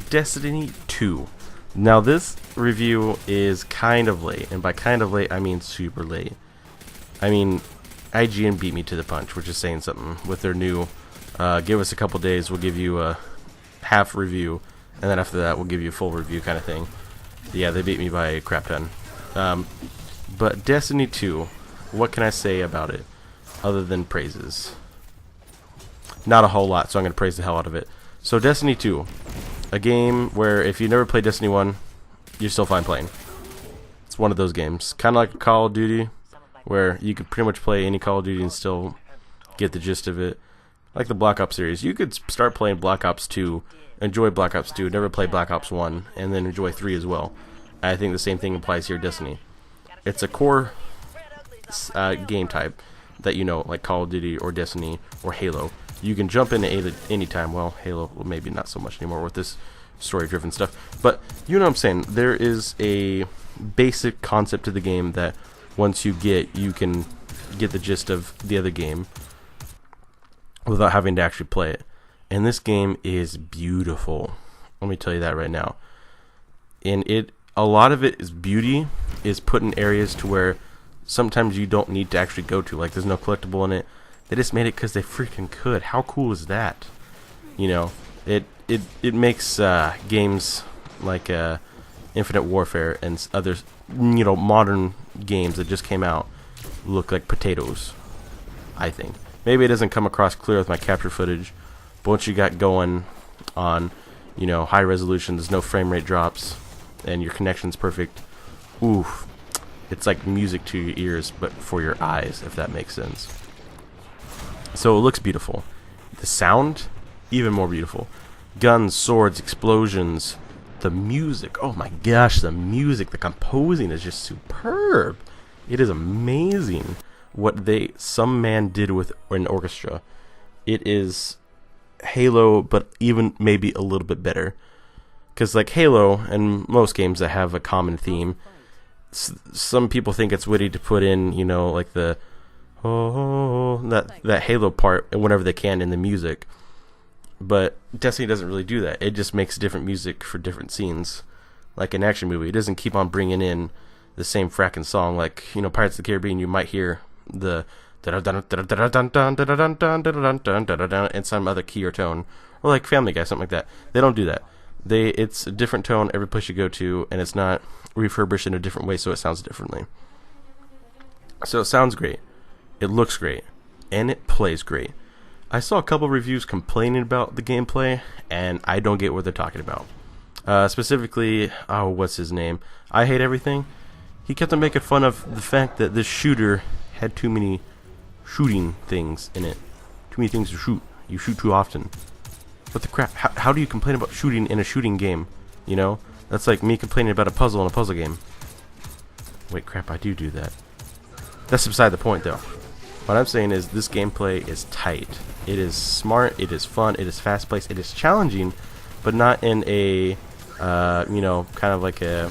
Destiny 2. Now this review is kind of late, and by kind of late I mean super late. I mean, IGN beat me to the punch, which is saying something with their new give us a couple days, we'll give you a half review, and then after that we'll give you a full review kind of thing. Yeah, they beat me by a crap ton. But Destiny 2, what can I say about it other than praises? Not a whole lot, so I'm going to praise the hell out of it. So Destiny 2, a game where if you never played Destiny 1, you're still fine playing. It's one of those games, kind of like Call of Duty, where you could pretty much play any Call of Duty and still get the gist of it. Like the Black Ops series, you could start playing Black Ops 2, enjoy Black Ops 2, never play Black Ops 1, and then enjoy 3 as well. I think the same thing applies here, Destiny. It's a core game type that you know, like Call of Duty or Destiny or Halo. You can jump into any time. Well, Halo, maybe not so much anymore with this story-driven stuff. But you know what I'm saying. There is a basic concept to the game that once you get, you can get the gist of the other game without having to actually play it. And this game is beautiful. Let me tell you that right now. And a lot of it is beauty is put in areas to where sometimes you don't need to actually go to. Like there's no collectible in it. They just made it because they freaking could. How cool is that? You know, it makes games like Infinite Warfare and other, you know, modern games that just came out look like potatoes, I think. Maybe it doesn't come across clear with my capture footage, but once you got going on, you know, high resolution, there's no frame rate drops, and your connection's perfect, oof, it's like music to your ears, but for your eyes, if that makes sense. So it looks beautiful. The sound, even more beautiful. Guns, swords, explosions, the music. Oh my gosh, the music, the composing is just superb. It is amazing what some man did with an orchestra. It is Halo, but even maybe a little bit better. Because like Halo and most games that have a common theme, some people think it's witty to put in, you know, like the that Halo part whenever they can in the music. But Destiny doesn't really do that. It just makes different music for different scenes. Like an action movie, it doesn't keep on bringing in the same fracking song. Like, you know, Pirates of the Caribbean, you might hear the in some other key or tone, or like Family Guy, something like that. They don't do that. It's a different tone every place you go to, and it's not refurbished in a different way, so it sounds differently. So it sounds great, it looks great, and it plays great. I saw a couple reviews complaining about the gameplay, and I don't get what they're talking about. Specifically, what's his name? I Hate Everything. He kept on making fun of the fact that this shooter had too many shooting things in it. Too many things to shoot. You shoot too often. What the crap? How do you complain about shooting in a shooting game? You know? That's like me complaining about a puzzle in a puzzle game. Wait, crap, I do that. That's beside the point, though. What I'm saying is this gameplay is tight. It is smart, it is fun, it is fast-paced, it is challenging, but not in a, you know, kind of like a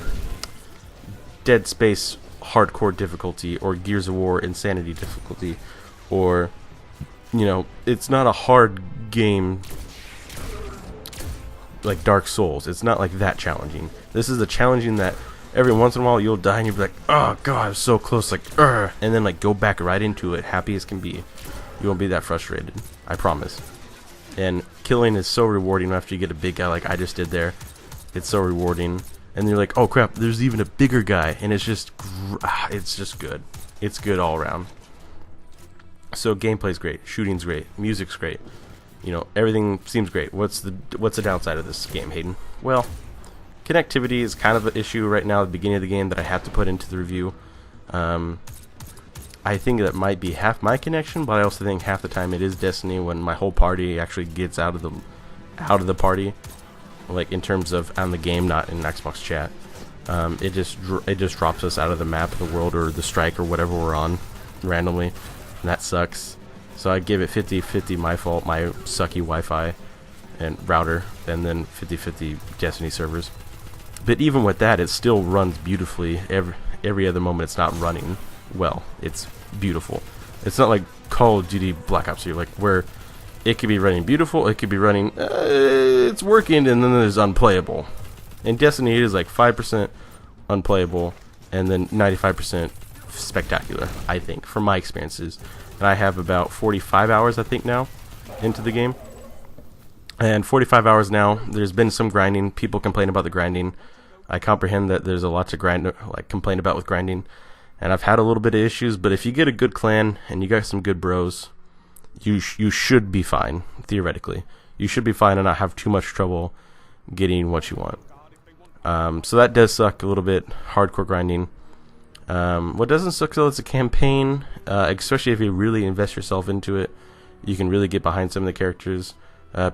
Dead Space hardcore difficulty or Gears of War insanity difficulty, or, you know, it's not a hard game like Dark Souls. It's not like that challenging. This is a challenging that every once in a while you'll die and you'll be like, oh god, I was so close, like, and then like go back right into it, happy as can be. You won't be that frustrated, I promise. And killing is so rewarding after you get a big guy like I just did there. It's so rewarding. And you're like, oh crap, there's even a bigger guy, and it's just good. It's good all around. So gameplay's great, shooting's great, music's great. You know, everything seems great. What's the downside of this game, Hayden? Well, connectivity is kind of an issue right now at the beginning of the game that I have to put into the review. I think that might be half my connection, but I also think half the time it is Destiny when my whole party actually gets out of the party, like in terms of on the game, not in Xbox chat. It just drops us out of the map of the world or the strike or whatever we're on randomly, and that sucks. So I give it 50-50 my fault, my sucky Wi-Fi and router, and then 50-50 Destiny servers. But even with that, it still runs beautifully. Every other moment it's not running well. It's beautiful. It's not like Call of Duty Black Ops here, like where It could be running beautiful. It could be running, it's working, and then there's unplayable. In Destiny, it is like 5% unplayable, and then 95% spectacular, I think, from my experiences. And I have about 45 hours, I think, now into the game. And 45 hours now, there's been some grinding. People complain about the grinding. I comprehend that there's a lot to complain about with grinding. And I've had a little bit of issues, but if you get a good clan and you got some good bros, you should be fine, theoretically. You should be fine and not have too much trouble getting what you want. So that does suck a little bit, hardcore grinding. What doesn't suck though is a campaign, especially if you really invest yourself into it. You can really get behind some of the characters.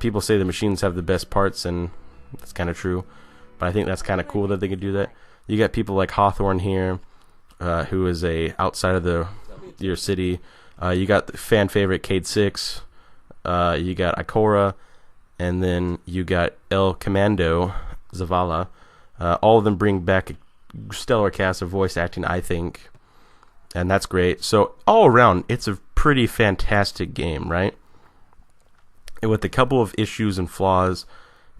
People say the machines have the best parts, and that's kind of true. But I think that's kind of cool that they can do that. You got people like Hawthorne here, who is outside of your city. You got the fan favorite Cade 6. You got Ikora, and then you got El Commando Zavala. All of them bring back a stellar cast of voice acting, I think, and that's great. So all around, it's a pretty fantastic game, right? And with a couple of issues and flaws,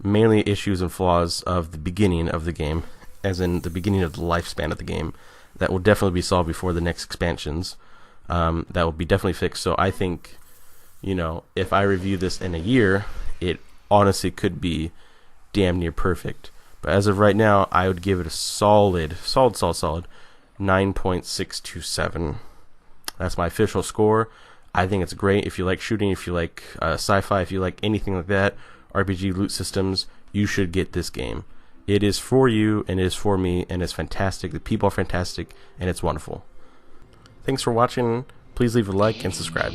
mainly issues and flaws of the beginning of the game, as in the beginning of the lifespan of the game, that will definitely be solved before the next expansions. That will be definitely fixed. So I think, if I review this in a year, it honestly could be damn near perfect. But as of right now, I would give it a solid 9.627. That's my official score. I think it's great. If you like shooting, if you like sci-fi, if you like anything like that, RPG loot systems, you should get this game. It is for you, and it is for me, and it's fantastic. The people are fantastic, and it's wonderful. Thanks for watching. Please leave a like and subscribe.